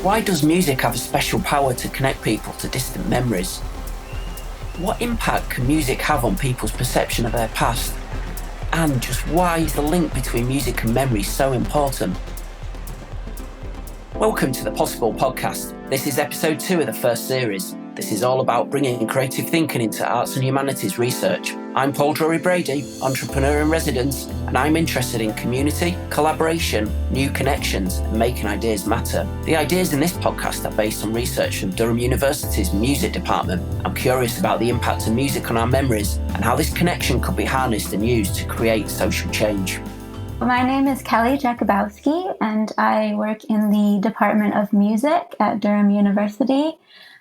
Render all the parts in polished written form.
Why does music have a special power to connect people to distant memories? What impact can music have on people's perception of their past? And just why is the link between music and memory so important? Welcome to the Possible Podcast. This is episode 2 of the first series. This is all about bringing creative thinking into arts and humanities research. I'm Paul Drury-Bradey, entrepreneur in residence, and I'm interested in community, collaboration, new connections, and making ideas matter. The ideas in this podcast are based on research from Durham University's music department. I'm curious about the impact of music on our memories and how this connection could be harnessed and used to create social change. My name is Kelly Jakubowski, and I work in the Department of Music at Durham University,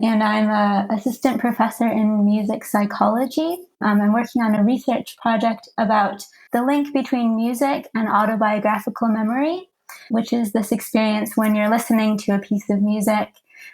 and I'm an assistant professor in music psychology. I'm working on a research project about the link between music and autobiographical memory, which is this experience when you're listening to a piece of music,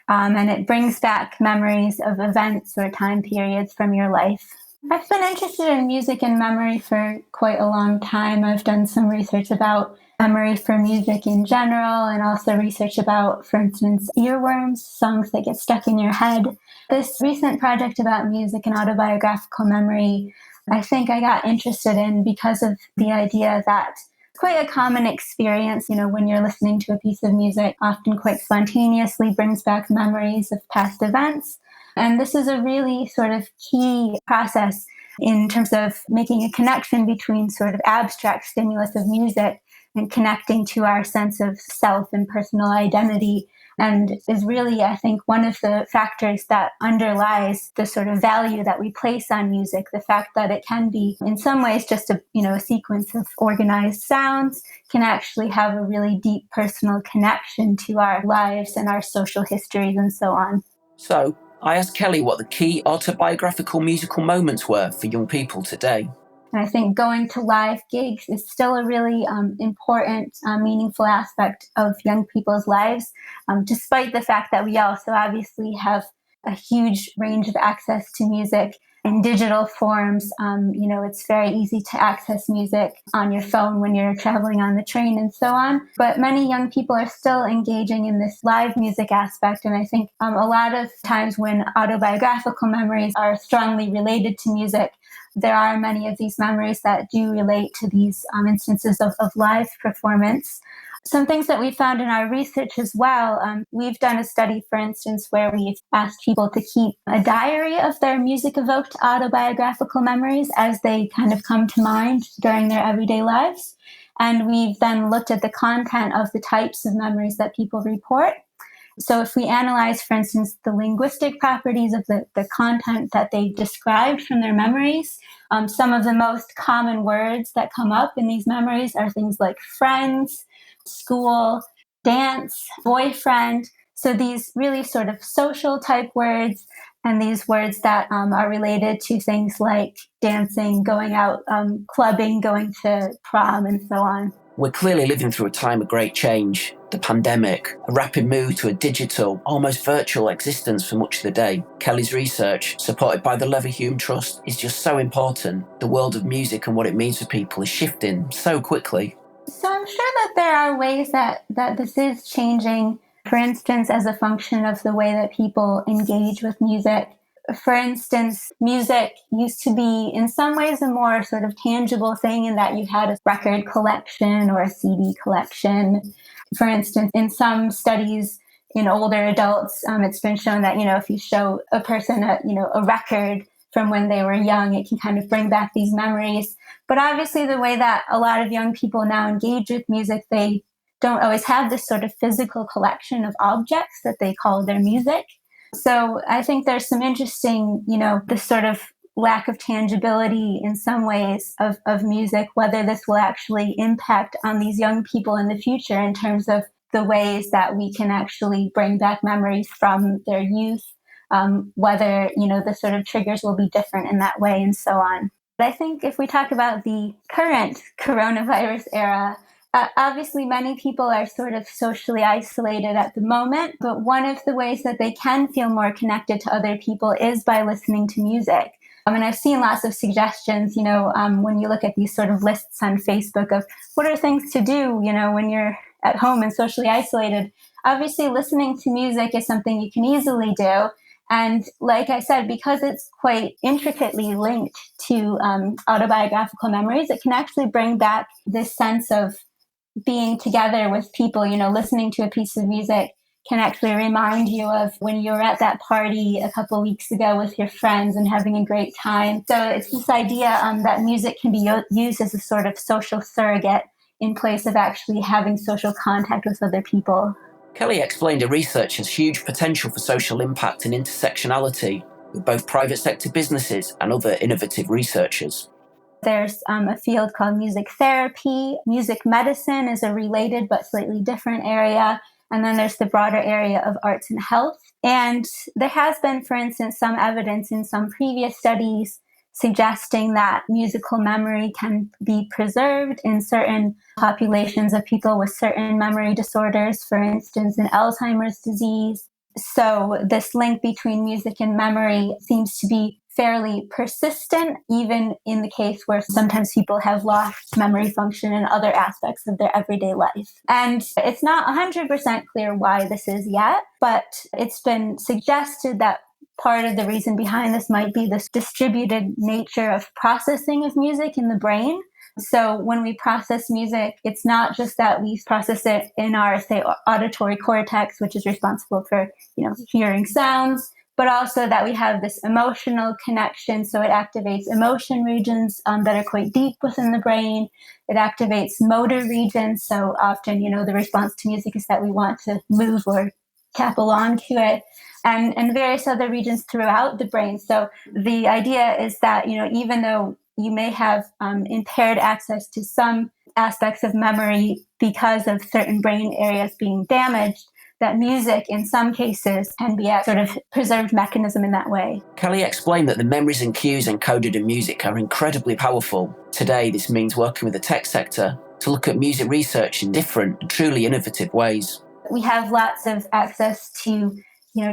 and it brings back memories of events or time periods from your life. I've been interested in music and memory for quite a long time. I've done some research about memory for music in general, and also research about, for instance, earworms, songs that get stuck in your head. This recent project about music and autobiographical memory, I think I got interested in because of the idea that it's quite a common experience, when you're listening to a piece of music, often quite spontaneously brings back memories of past events. And this is a really sort of key process in terms of making a connection between sort of abstract stimulus of music and connecting to our sense of self and personal identity, and is really, I think, one of the factors that underlies the sort of value that we place on music. The fact that it can be, in some ways, just a sequence of organized sounds can actually have a really deep personal connection to our lives and our social histories and so on. So, I asked Kelly what the key autobiographical musical moments were for young people today. And I think going to live gigs is still a really important, meaningful aspect of young people's lives, despite the fact that we also obviously have a huge range of access to music in digital forms. It's very easy to access music on your phone when you're traveling on the train and so on. But many young people are still engaging in this live music aspect. And I think a lot of times when autobiographical memories are strongly related to music, there are many of these memories that do relate to these instances of live performance. Some things that we found in our research as well, we've done a study, for instance, where we've asked people to keep a diary of their music-evoked autobiographical memories as they kind of come to mind during their everyday lives. And we've then looked at the content of the types of memories that people report. So if we analyze, for instance, the linguistic properties of the content that they described from their memories, some of the most common words that come up in these memories are things like friends, school, dance, boyfriend. So these really sort of social type words, and these words that are related to things like dancing, going out, clubbing, going to prom, and so on. We're clearly living through a time of great change. The pandemic, a rapid move to a digital, almost virtual existence for much of the day. Kelly's research, supported by the Leverhulme Trust, is just so important. The world of music and what it means for people is shifting so quickly. So I'm sure that there are ways that this is changing, for instance, as a function of the way that people engage with music. For instance, music used to be in some ways a more sort of tangible thing in that you had a record collection or a CD collection. For instance, in some studies in older adults, it's been shown that, if you show a person a record from when they were young, it can kind of bring back these memories. But obviously the way that a lot of young people now engage with music, they don't always have this sort of physical collection of objects that they call their music. So I think there's some interesting, this sort of lack of tangibility in some ways of music, whether this will actually impact on these young people in the future in terms of the ways that we can actually bring back memories from their youth, whether, the sort of triggers will be different in that way and so on. But I think if we talk about the current coronavirus era, obviously many people are sort of socially isolated at the moment, but one of the ways that they can feel more connected to other people is by listening to music. And I've seen lots of suggestions, when you look at these sort of lists on Facebook of what are things to do, when you're at home and socially isolated, obviously listening to music is something you can easily do. And like I said, because it's quite intricately linked to autobiographical memories, it can actually bring back this sense of being together with people. Listening to a piece of music can actually remind you of when you were at that party a couple of weeks ago with your friends and having a great time. So it's this idea that music can be used as a sort of social surrogate in place of actually having social contact with other people. Kelly explained her research has huge potential for social impact and intersectionality with both private sector businesses and other innovative researchers. There's a field called music therapy. Music medicine is a related but slightly different area. And then there's the broader area of arts and health. And there has been, for instance, some evidence in some previous studies suggesting that musical memory can be preserved in certain populations of people with certain memory disorders, for instance, in Alzheimer's disease. So this link between music and memory seems to be fairly persistent, even in the case where sometimes people have lost memory function in other aspects of their everyday life. And it's not 100% clear why this is yet, but it's been suggested that part of the reason behind this might be this distributed nature of processing of music in the brain. So when we process music, it's not just that we process it in our, say, auditory cortex, which is responsible for, hearing sounds, but also that we have this emotional connection. So it activates emotion regions that are quite deep within the brain. It activates motor regions. So often, the response to music is that we want to move or tap along to it, and various other regions throughout the brain. So the idea is that, even though you may have impaired access to some aspects of memory because of certain brain areas being damaged, that music in some cases can be a sort of preserved mechanism in that way. Kelly explained that the memories and cues encoded in music are incredibly powerful. Today, this means working with the tech sector to look at music research in different and truly innovative ways. We have lots of access to,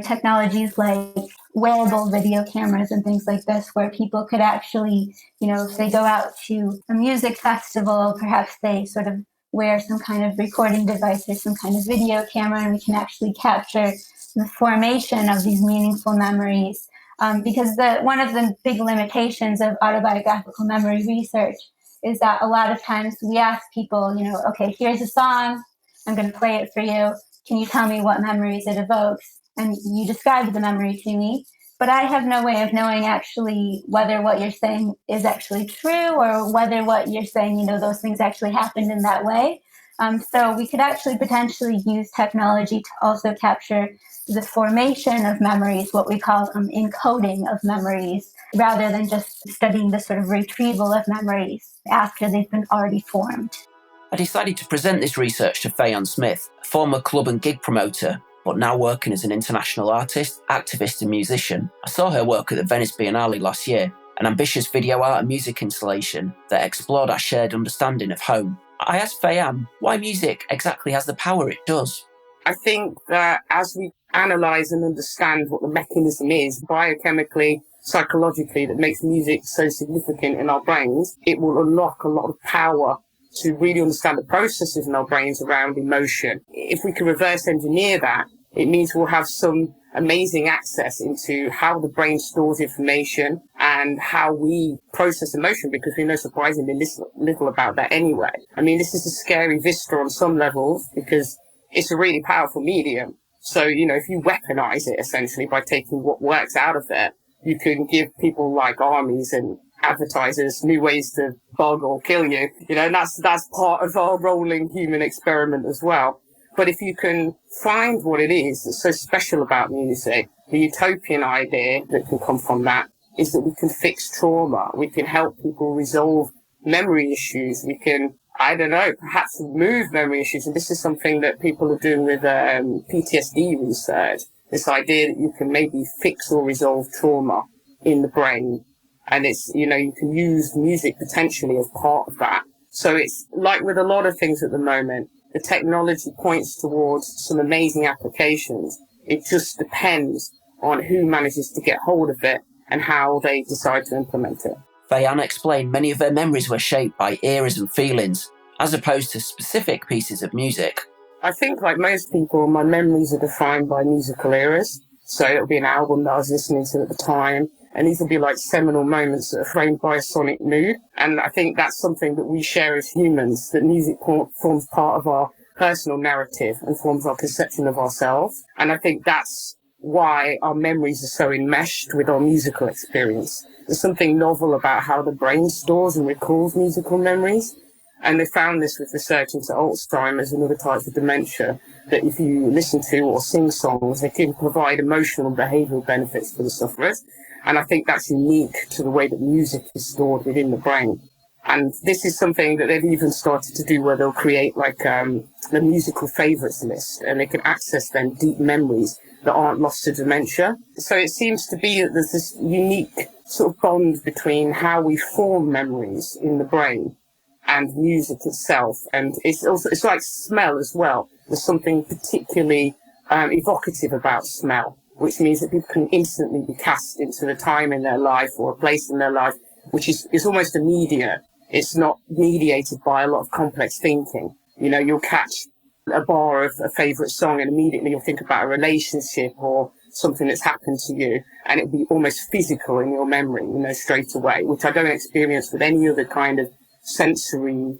technologies like wearable video cameras and things like this, where people could actually, if they go out to a music festival, perhaps they sort of wear some kind of recording device or some kind of video camera, and we can actually capture the formation of these meaningful memories. Because one of the big limitations of autobiographical memory research is that a lot of times we ask people, okay, here's a song, I'm going to play it for you. Can you tell me what memories it evokes? And you describe the memory to me. But I have no way of knowing actually whether what you're saying is actually true or whether what you're saying, those things actually happened in that way. So we could actually potentially use technology to also capture the formation of memories, what we call encoding of memories, rather than just studying the sort of retrieval of memories after they've been already formed. I decided to present this research to Fayann Smith, a former club and gig promoter, but now working as an international artist, activist and musician. I saw her work at the Venice Biennale last year, an ambitious video art and music installation that explored our shared understanding of home. I asked Fayann why music exactly has the power it does. I think that as we analyse and understand what the mechanism is, biochemically, psychologically, that makes music so significant in our brains, it will unlock a lot of power to really understand the processes in our brains around emotion. If we can reverse engineer that, it means we'll have some amazing access into how the brain stores information and how we process emotion, because we know surprisingly little about that anyway. I mean, this is a scary vista on some levels because it's a really powerful medium. So, if you weaponize it essentially by taking what works out of it, you can give people like armies and advertisers new ways to bug or kill you. And that's part of our rolling human experiment as well. But if you can find what it is that's so special about music, the utopian idea that can come from that is that we can fix trauma. We can help people resolve memory issues. We can, perhaps remove memory issues. And this is something that people are doing with PTSD research. This idea that you can maybe fix or resolve trauma in the brain. And it's, you can use music potentially as part of that. So it's like with a lot of things at the moment, the technology points towards some amazing applications. It just depends on who manages to get hold of it and how they decide to implement it. Fayann explained many of their memories were shaped by eras and feelings, as opposed to specific pieces of music. I think, like most people, my memories are defined by musical eras. So it'll be an album that I was listening to at the time. And these will be like seminal moments that are framed by a sonic mood. And I think that's something that we share as humans, that music forms part of our personal narrative and forms our conception of ourselves. And I think that's why our memories are so enmeshed with our musical experience. There's something novel about how the brain stores and recalls musical memories. And they found this with research into Alzheimer's and other types of dementia, that if you listen to or sing songs, they can provide emotional and behavioural benefits for the sufferers. And I think that's unique to the way that music is stored within the brain. And this is something that they've even started to do, where they'll create like the musical favourites list, and they can access then deep memories that aren't lost to dementia. So it seems to be that there's this unique sort of bond between how we form memories in the brain and music itself. And it's like smell as well. There's something particularly evocative about smell, which means that people can instantly be cast into a time in their life or a place in their life, which is almost immediate. It's not mediated by a lot of complex thinking. You know, you'll catch a bar of a favourite song and immediately you'll think about a relationship or something that's happened to you, and it'll be almost physical in your memory, you know, straight away, which I don't experience with any other kind of sensory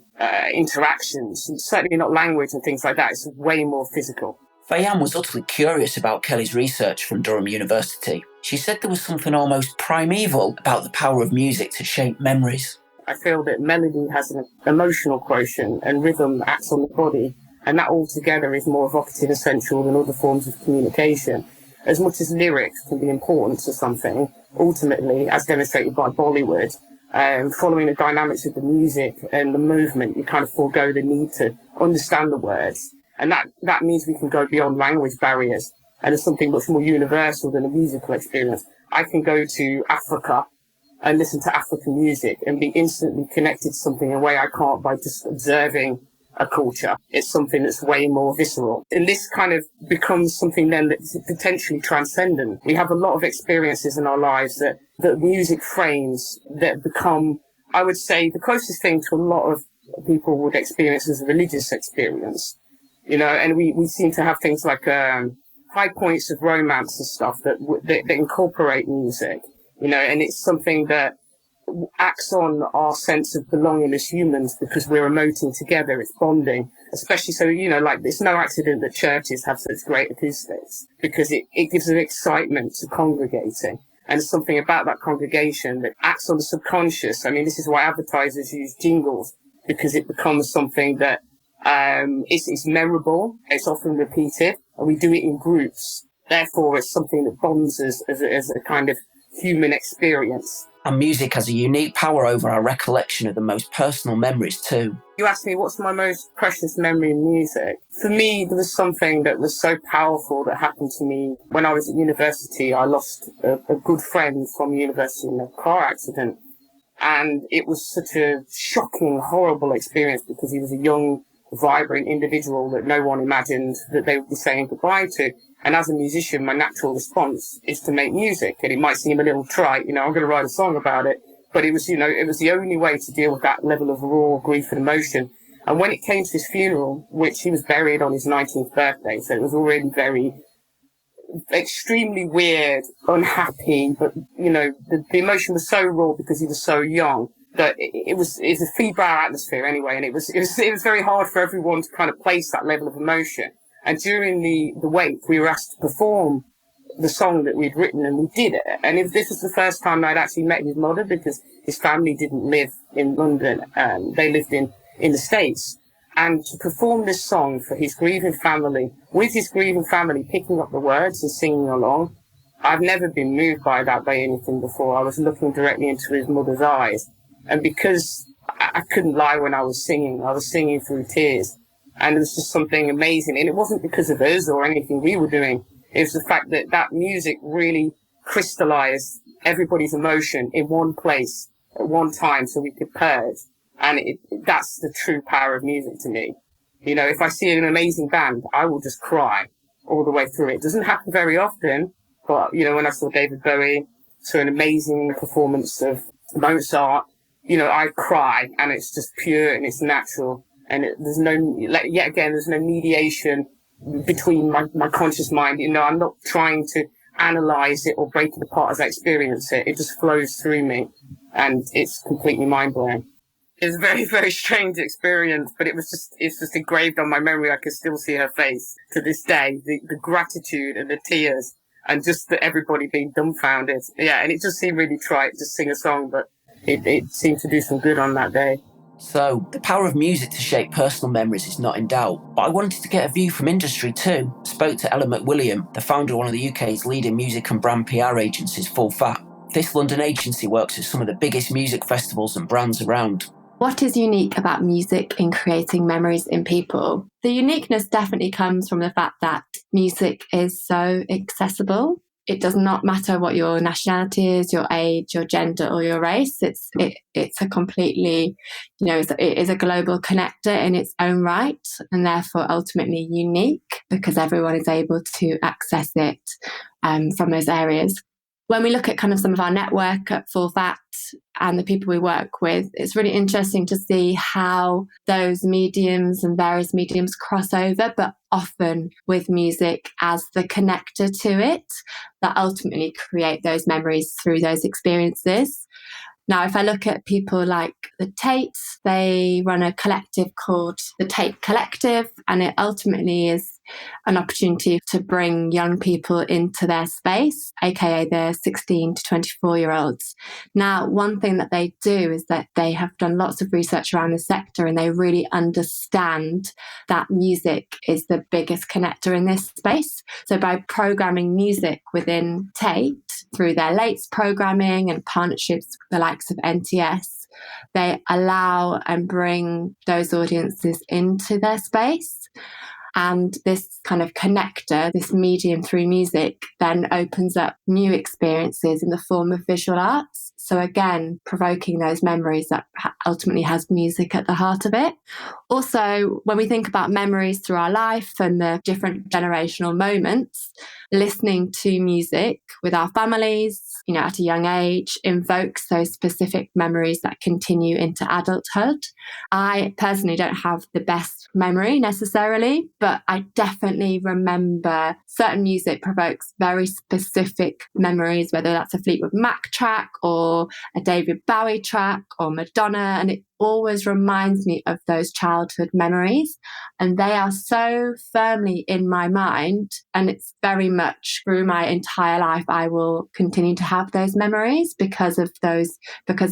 interactions, certainly not language and things like that. It's way more physical. Fayann was utterly curious about Kelly's research from Durham University. She said there was something almost primeval about the power of music to shape memories. I feel that melody has an emotional quotient and rhythm acts on the body, and that altogether is more evocative and central than other forms of communication. As much as lyrics can be important to something, ultimately, as demonstrated by Bollywood, following the dynamics of the music and the movement, you kind of forego the need to understand the words. And that means we can go beyond language barriers, and it's something much more universal than a musical experience. I can go to Africa and listen to African music and be instantly connected to something in a way I can't by just observing a culture. It's something that's way more visceral. And this kind of becomes something then that's potentially transcendent. We have a lot of experiences in our lives that music frames that become, I would say, the closest thing to a lot of people would experience as a religious experience. You know, and we seem to have things like high points of romance and stuff that incorporate music, you know, and it's something that acts on our sense of belonging as humans because we're emoting together. It's bonding, especially so, you know, like it's no accident that churches have such great acoustics because it gives an excitement to congregating. And there's something about that congregation that acts on the subconscious. I mean, this is why advertisers use jingles, because it becomes something that it's memorable, it's often repeated, and we do it in groups. Therefore, it's something that bonds us as a kind of human experience. And music has a unique power over our recollection of the most personal memories too. You asked me, what's my most precious memory in music? For me, there was something that was so powerful that happened to me when I was at university. I lost a good friend from university in a car accident. And it was such a shocking, horrible experience because he was a young, vibrant individual that no one imagined that they would be saying goodbye to. And as a musician, my natural response is to make music. And it might seem a little trite, you know, I'm going to write a song about it. But it was, you know, it was the only way to deal with that level of raw grief and emotion. And when it came to his funeral, which he was buried on his 19th birthday, so it was already very extremely weird, unhappy, but, you know, the emotion was so raw because he was so young that it was a febrile atmosphere anyway. And it was very hard for everyone to kind of place that level of emotion. And during the wake, we were asked to perform the song that we'd written, and we did it. And this was the first time I'd actually met his mother because his family didn't live in London. They lived in the States. And to perform this song for his grieving family, with his grieving family picking up the words and singing along, I've never been moved by anything before. I was looking directly into his mother's eyes. And because I couldn't lie when I was singing through tears. And it was just something amazing. And it wasn't because of us or anything we were doing. It was the fact that music really crystallized everybody's emotion in one place at one time so we could purge. And that's the true power of music to me. You know, if I see an amazing band, I will just cry all the way through it. It doesn't happen very often, but, you know, when I saw David Bowie, saw an amazing performance of Mozart, you know, I cry and it's just pure and it's natural. And there's no, yet again, there's no mediation between my conscious mind. I'm not trying to analyze it or break it apart as I experience it. It just flows through me, and it's completely mind-blowing. It's a very, very strange experience, but it's just engraved on my memory. I can still see her face to this day, the gratitude and the tears, and just everybody being dumbfounded. Yeah, and it just seemed really trite to sing a song, but it seemed to do some good on that day. So, the power of music to shape personal memories is not in doubt, but I wanted to get a view from industry too. I spoke to Ella MacWilliam, the founder of one of the UK's leading music and brand PR agencies, Full Fat. This London agency works with some of the biggest music festivals and brands around. What is unique about music in creating memories in people? The uniqueness definitely comes from the fact that music is so accessible. It does not matter what your nationality is, your age, your gender, or your race. It's a completely, it is a global connector in its own right, and therefore ultimately unique because everyone is able to access it from those areas. When we look at kind of some of our network at Full Fat and the people we work with, it's really interesting to see how those mediums and various mediums cross over, but often with music as the connector to it that ultimately create those memories through those experiences. Now, if I look at people like the Tates, they run a collective called the Tate Collective, and it ultimately is an opportunity to bring young people into their space, aka the 16 to 24-year-olds. Now, one thing that they do is that they have done lots of research around the sector, and they really understand that music is the biggest connector in this space. So by programming music within Tate through their Lates programming and partnerships with the likes of NTS, they allow and bring those audiences into their space. And this kind of connector, this medium through music, then opens up new experiences in the form of visual arts. So again, provoking those memories that ultimately has music at the heart of it. Also, when we think about memories through our life and the different generational moments, listening to music with our families, at a young age, invokes those specific memories that continue into adulthood. I personally don't have the best memory necessarily, but I definitely remember certain music provokes very specific memories, whether that's a Fleetwood Mac track or a David Bowie track or Madonna, and it always reminds me of those childhood memories, and they are so firmly in my mind, and it's very much through my entire life I will continue to have those memories because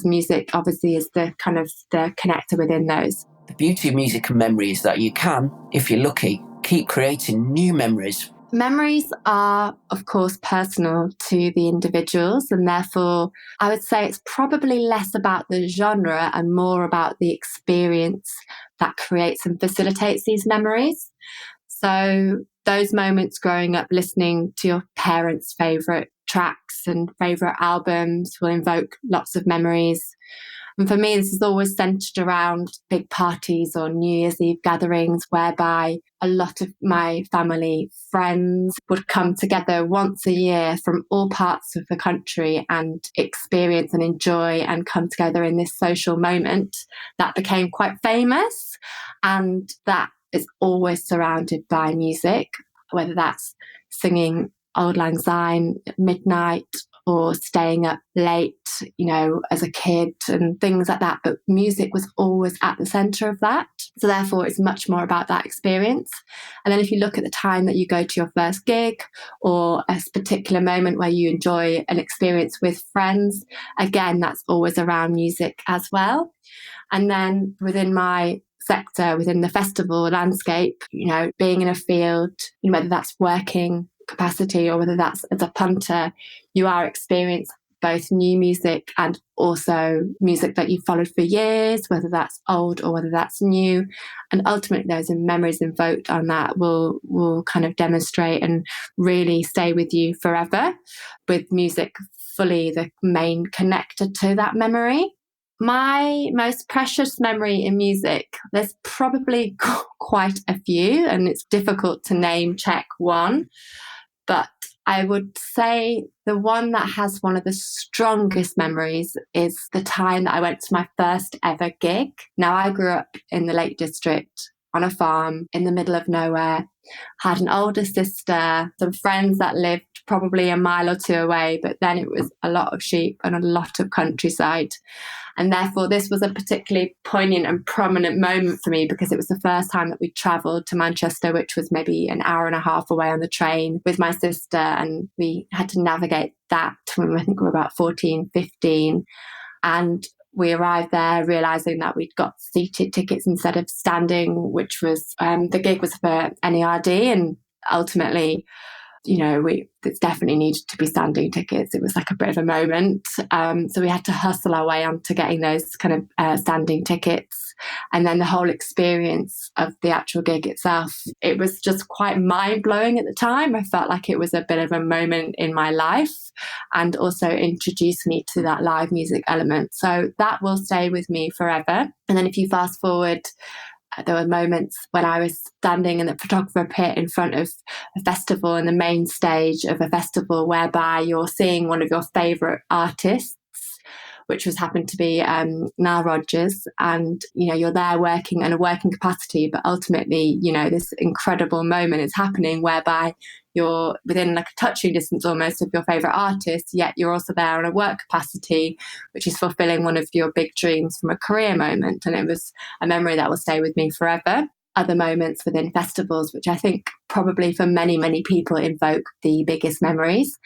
music obviously is the kind of the connector within those. The beauty of music and memory is that you can, if you're lucky, keep creating new memories. Memories are, of course, personal to the individuals, and therefore I would say it's probably less about the genre and more about the experience that creates and facilitates these memories. So those moments growing up listening to your parents' favourite tracks and favourite albums will invoke lots of memories. And for me, this is always centred around big parties or New Year's Eve gatherings whereby a lot of my family friends would come together once a year from all parts of the country and experience and enjoy and come together in this social moment that became quite famous, and that is always surrounded by music, whether that's singing Auld Lang Syne at midnight or staying up late, as a kid and things like that. But music was always at the centre of that. So therefore, it's much more about that experience. And then if you look at the time that you go to your first gig or a particular moment where you enjoy an experience with friends, again, that's always around music as well. And then within my sector, within the festival landscape, being in a field, whether that's working capacity or whether that's as a punter, you are experiencing both new music and also music that you followed for years, whether that's old or whether that's new. And ultimately those memories invoked on that will kind of demonstrate and really stay with you forever, with music fully the main connector to that memory. My most precious memory in music, there's probably quite a few, and it's difficult to name check one. But I would say the one that has one of the strongest memories is the time that I went to my first ever gig. Now, I grew up in the Lake District on a farm in the middle of nowhere, had an older sister, some friends that lived probably a mile or two away, but then it was a lot of sheep and a lot of countryside. And therefore, this was a particularly poignant and prominent moment for me because it was the first time that we travelled to Manchester, which was maybe an hour and a half away on the train with my sister. And we had to navigate that when I think we were about 14, 15. And we arrived there realising that we'd got seated tickets instead of standing, which was, the gig was for NERD. And ultimately, it definitely needed to be standing tickets. It was like a bit of a moment. So we had to hustle our way on to getting those kind of standing tickets. And then the whole experience of the actual gig itself, it was just quite mind-blowing at the time. I felt like it was a bit of a moment in my life and also introduced me to that live music element. So that will stay with me forever. And then if you fast forward, there were moments when I was standing in the photographer pit in front of a festival in the main stage of a festival whereby you're seeing one of your favourite artists, which happened to be Nile Rodgers, and you're there working in a working capacity, but ultimately this incredible moment is happening whereby you're within like a touching distance almost of your favourite artist, yet you're also there on a work capacity, which is fulfilling one of your big dreams from a career moment. And it was a memory that will stay with me forever. Other moments within festivals, which I think probably for many, many people invoke the biggest memories,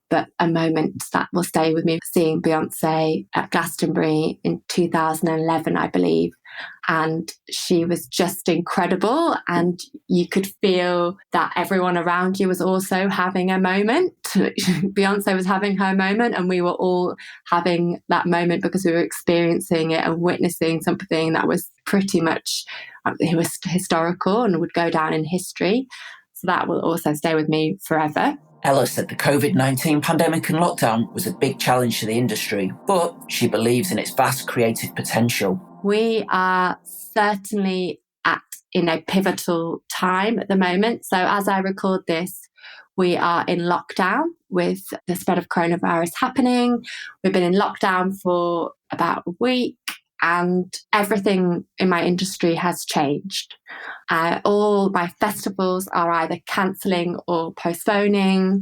but a moment that will stay with me, seeing Beyonce at Glastonbury in 2011, I believe. And she was just incredible. And you could feel that everyone around you was also having a moment. Beyonce was having her moment, and we were all having that moment because we were experiencing it and witnessing something that was pretty much, it was historical and would go down in history. So that will also stay with me forever. Ella said the COVID-19 pandemic and lockdown was a big challenge to the industry, but she believes in its vast creative potential. We are certainly in a pivotal time at the moment. So as I record this, we are in lockdown with the spread of coronavirus happening. We've been in lockdown for about a week, and everything in my industry has changed. All my festivals are either cancelling or postponing.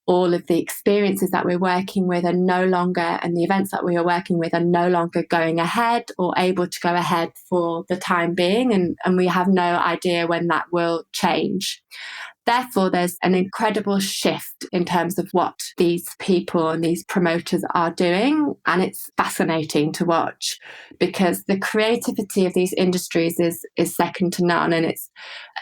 All of the experiences that we're working with are no longer, and the events that we are working with are no longer going ahead or able to go ahead for the time being. And we have no idea when that will change. Therefore, there's an incredible shift in terms of what these people and these promoters are doing. And it's fascinating to watch because the creativity of these industries is second to none.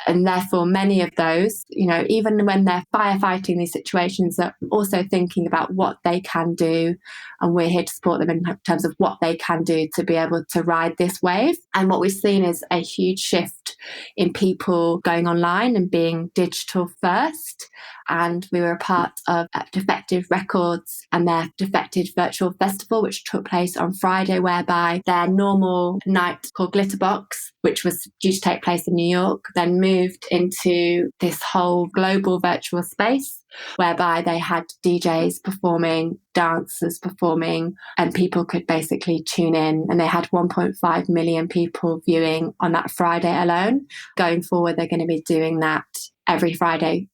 And therefore, many of those, even when they're firefighting these situations, are also thinking about what they can do. And we're here to support them in terms of what they can do to be able to ride this wave. And what we've seen is a huge shift in people going online and being digital first. And we were a part of Defected Records and their Defected Virtual Festival, which took place on Friday, whereby their normal night called Glitterbox, which was due to take place in New York, then moved into this whole global virtual space whereby they had DJs performing, dancers performing, and people could basically tune in. And they had 1.5 million people viewing on that Friday alone. Going forward, they're going to be doing that every Friday,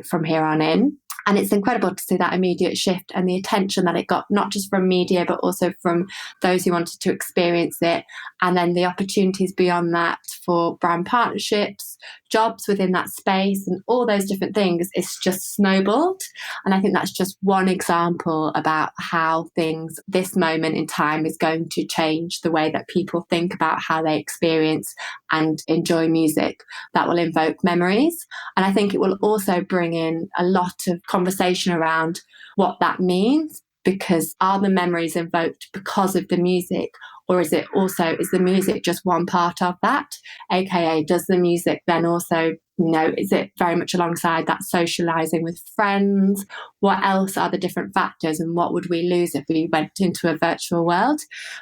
from here on in. And it's incredible to see that immediate shift and the attention that it got, not just from media, but also from those who wanted to experience it. And then the opportunities beyond that for brand partnerships, jobs within that space, and all those different things. It's just snowballed. And I think that's just one example about how this moment in time is going to change the way that people think about how they experience and enjoy music that will invoke memories. And I think it will also bring in a lot of conversation around what that means, because are the memories invoked because of the music, or is the music just one part of that? AKA, does the music then also Is it very much alongside that socialising with friends? What else are the different factors, and what would we lose if we went into a virtual world?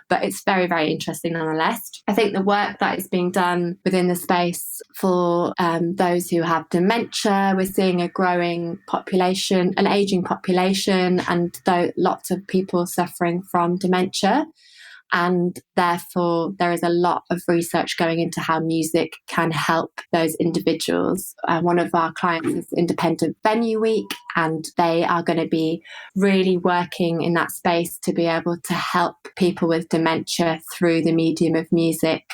But it's very, very interesting nonetheless. I think the work that is being done within the space for those who have dementia, we're seeing a growing population, an ageing population, and lots of people suffering from dementia. And therefore, there is a lot of research going into how music can help those individuals. One of our clients is Independent Venue Week, and they are going to be really working in that space to be able to help people with dementia through the medium of music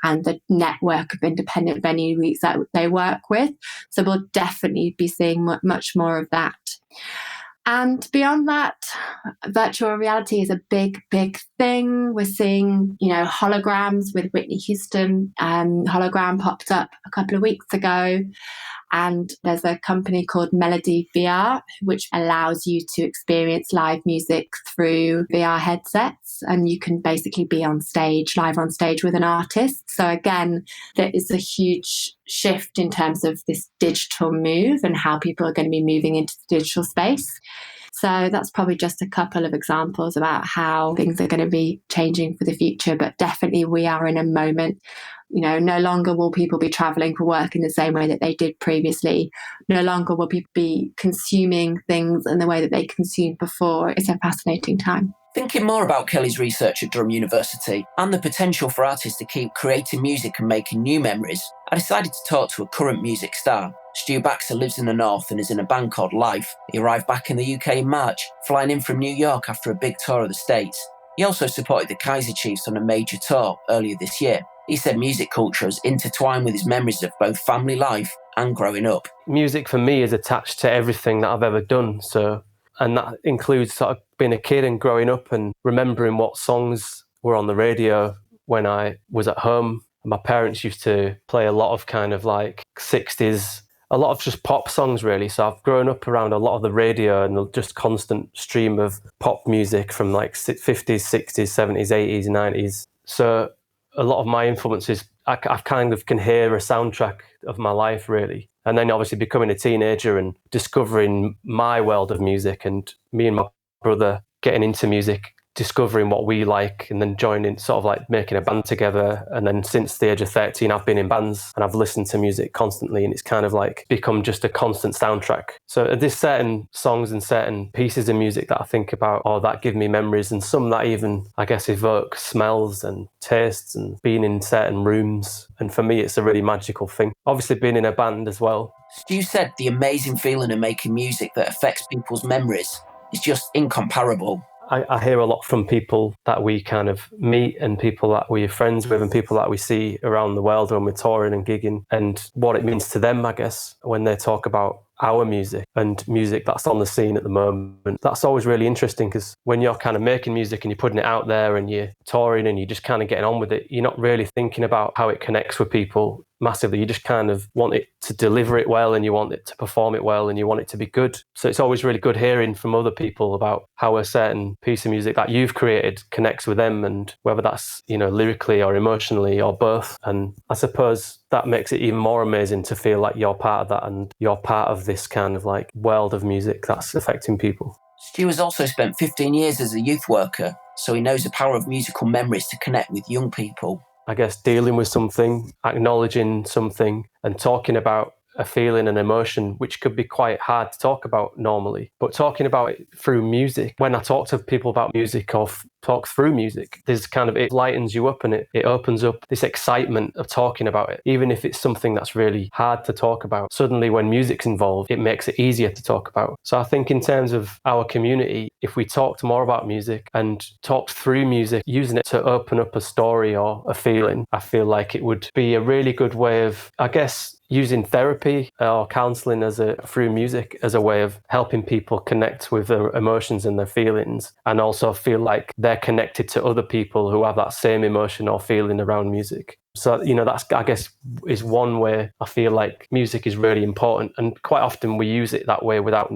and the network of independent venue weeks that they work with. So we'll definitely be seeing much more of that. And beyond that, virtual reality is a big, big thing. We're seeing, holograms with Whitney Houston. Hologram popped up a couple of weeks ago. And there's a company called Melody VR, which allows you to experience live music through VR headsets. And you can basically be live on stage with an artist. So again, there is a huge shift in terms of this digital move and how people are going to be moving into the digital space. So that's probably just a couple of examples about how things are going to be changing for the future. But definitely we are in a moment, no longer will people be traveling for work in the same way that they did previously. No longer will people be consuming things in the way that they consumed before. It's a fascinating time. Thinking more about Kelly's research at Durham University and the potential for artists to keep creating music and making new memories, I decided to talk to a current music star. Stew Baxter lives in the north and is in a band called Life. He arrived back in the UK in March, flying in from New York after a big tour of the States. He also supported the Kaiser Chiefs on a major tour earlier this year. He said music culture is intertwined with his memories of both family life and growing up. Music for me is attached to everything that I've ever done. And that includes sort of being a kid and growing up and remembering what songs were on the radio when I was at home. My parents used to play a lot of kind of like 60s, a lot of just pop songs really. So I've grown up around a lot of the radio and just constant stream of pop music from like 50s, 60s, 70s, 80s, 90s. So a lot of my influences, I kind of can hear a soundtrack of my life really. And then obviously becoming a teenager and discovering my world of music, and me and my brother getting into music, discovering what we like, and then joining, sort of like making a band together. And then since the age of 13, I've been in bands and I've listened to music constantly, and it's kind of like become just a constant soundtrack. So there's certain songs and certain pieces of music that I think about or that give me memories, and some that even, I guess, evoke smells and tastes and being in certain rooms. And for me, it's a really magical thing. Obviously being in a band as well. Stu said the amazing feeling of making music that affects people's memories is just incomparable. I hear a lot from people that we kind of meet and people that we're friends with and people that we see around the world when we're touring and gigging, and what it means to them, I guess, when they talk about our music and music that's on the scene at the moment. That's always really interesting, because when you're kind of making music and you're putting it out there and you're touring and you're just kind of getting on with it, you're not really thinking about how it connects with people massively. You just kind of want it to deliver it well, and you want it to perform it well, and you want it to be good. So it's always really good hearing from other people about how a certain piece of music that you've created connects with them, and whether that's, lyrically or emotionally or both. And I suppose that makes it even more amazing to feel like you're part of that and you're part of this kind of like world of music that's affecting people. Stu has also spent 15 years as a youth worker, so he knows the power of musical memories to connect with young people. I guess dealing with something, acknowledging something, and talking about a feeling and emotion, which could be quite hard to talk about normally. But talking about it through music, when I talk to people about music or talk through music, there's kind of, it lightens you up and it opens up this excitement of talking about it. Even if it's something that's really hard to talk about, suddenly when music's involved, it makes it easier to talk about. So I think in terms of our community, if we talked more about music and talked through music, using it to open up a story or a feeling, I feel like it would be a really good way of, I guess, using therapy or counselling through music as a way of helping people connect with their emotions and their feelings, and also feel like they're connected to other people who have that same emotion or feeling around music. So, that's, I guess, is one way I feel like music is really important, and quite often we use it that way without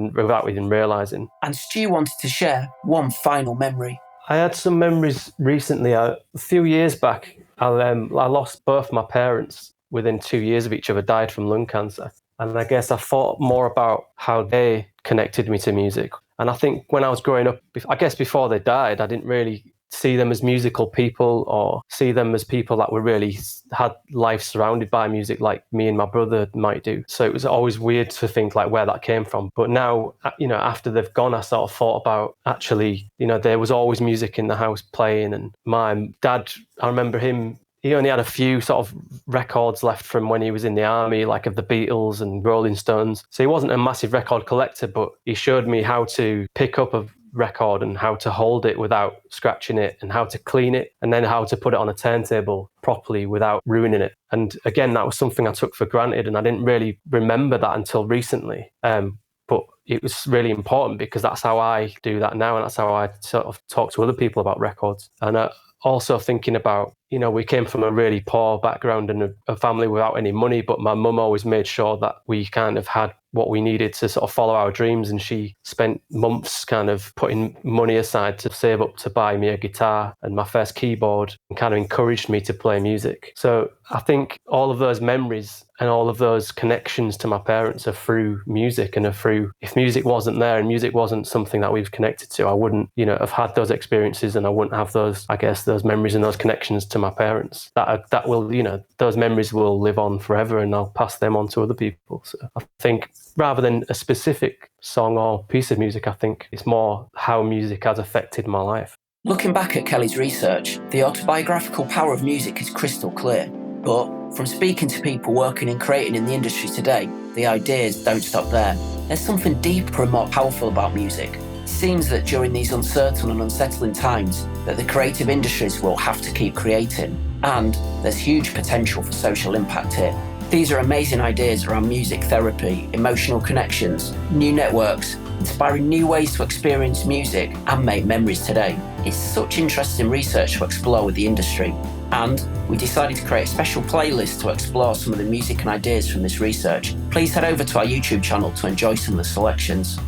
even realising. And Stu wanted to share one final memory. I had some memories recently. A few years back, I lost both my parents within 2 years of each other, died from lung cancer. And I guess I thought more about how they connected me to music. And I think when I was growing up, I guess before they died, I didn't really see them as musical people or see them as people that were really had life surrounded by music like me and my brother might do. So it was always weird to think like where that came from. But now, after they've gone, I sort of thought about actually, there was always music in the house playing. And my dad, I remember him, he only had a few sort of records left from when he was in the army, like of the Beatles and Rolling Stones. So he wasn't a massive record collector, but he showed me how to pick up a record and how to hold it without scratching it and how to clean it and then how to put it on a turntable properly without ruining it. And again, that was something I took for granted and I didn't really remember that until recently. But it was really important because that's how I do that now and that's how I sort of talk to other people about records. And also thinking about, we came from a really poor background and a family without any money, but my mum always made sure that we kind of had what we needed to sort of follow our dreams. And she spent months kind of putting money aside to save up to buy me a guitar and my first keyboard and kind of encouraged me to play music. So I think all of those memories and all of those connections to my parents are through music and are through, if music wasn't there and music wasn't something that we've connected to, I wouldn't, have had those experiences and I wouldn't have those memories and those connections to my parents. That will, those memories will live on forever and I'll pass them on to other people. So I think rather than a specific song or piece of music, I think it's more how music has affected my life. Looking back at Kelly's research, the autobiographical power of music is crystal clear. But from speaking to people working and creating in the industry today, the ideas don't stop there. There's something deeper and more powerful about music. It seems that during these uncertain and unsettling times, that the creative industries will have to keep creating. And there's huge potential for social impact here. These are amazing ideas around music therapy, emotional connections, new networks, inspiring new ways to experience music and make memories today. It's such interesting research to explore with the industry. And we decided to create a special playlist to explore some of the music and ideas from this research. Please head over to our YouTube channel to enjoy some of the selections.